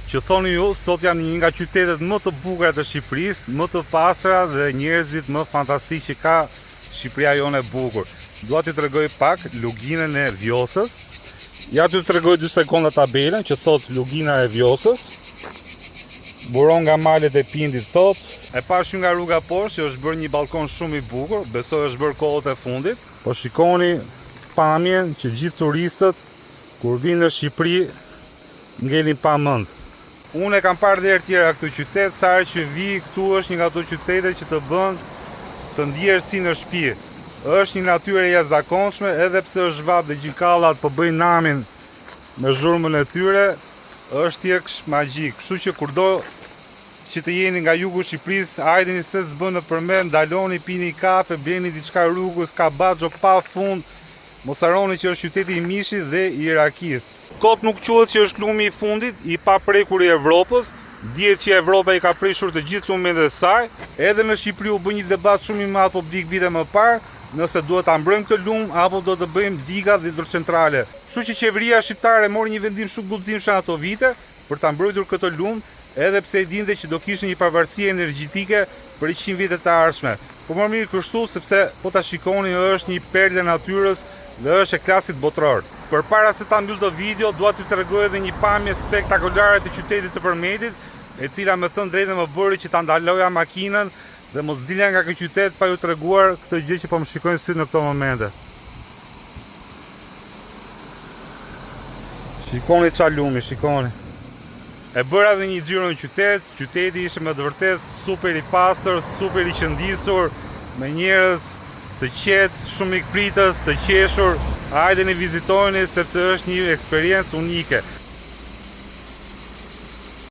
Që thoni ju, sot jam një nga qytetet më të bukura të Shqipërisë, më të pastra dhe njerëzit më fantastik që ka Shqipëria jonë e bukur. Dua t'ju tregoj pak luginën e Vjosës. Ja t'ju tregoj 2 sekonda tabelën që thot lugina e Vjosës. Buron nga malet e Pindit thot. E pash nga rruga poshtë që është bërë një balkon shumë i bukur, besoj është bërë kohët e fundit. Po shikoni pamjen që gjithë turistët kur vinë në Shqipëri ngelin pa mend. Unë e kam parë dhe herë tjera këtu qytet, sa herë që vi këtu është një nga ato qytete që të bën të ndjesh si në shtëpi. Është një natyrë e jashtëzakonshme, edhe pse është vat dhe gjinkallat po bëjnë namin me zhurmën e tyre, është thjesht magjik. Kështu që kurdo që të jeni nga jugu Shqipërisë, hajdeni se s'bën nëpërmend, ndaloni, pini kafe, bleni diçka rrugës, ka baxho pa fund. Mos harroni që është qyteti i mishit dhe i rakisë. Kot nuk quhet që është lumi i fundit, i paprekur i Evropës. Dihet që Evropa i ka prishur të gjithë lumendet e saj. Edhe në Shqipëri u bë një debat shumë i madh publik vite më parë, nëse duhet ta mbrojmë këtë lum apo do të bëjmë diga dhe hidrocentrale. Kështu që qeveria shqiptare mori një vendim shumë guximshëm ato vite për ta mbrojtur këtë lum, edhe pse e dinte që do kishte një pavarësi energjetike për 100 vite të ardhshme. Po më mirë kështu sepse po ta shikoni është një perlë e natyrës dhe është e klasit botror. Përpara se ta mbyll të video, dua t'ju tregoj edhe një pamje spektakolare të qytetit të Përmetit, e cila me thënë drejtën më bëri që ta ndaloja makinën dhe mos dilja nga ky qytet pa ju treguar këtë gjë që po më shikojnë syt në këto momente. Shikoni çfarë lumi, shikoni. E bëra edhe një xhiro në qytet, qyteti ishte me të vërtetë super i pastër, super i qëndisur, me njerëz të qetë, shumë ikpritës, të qeshur. Hajdeni vizitojeni sepse është një eksperiencë unike.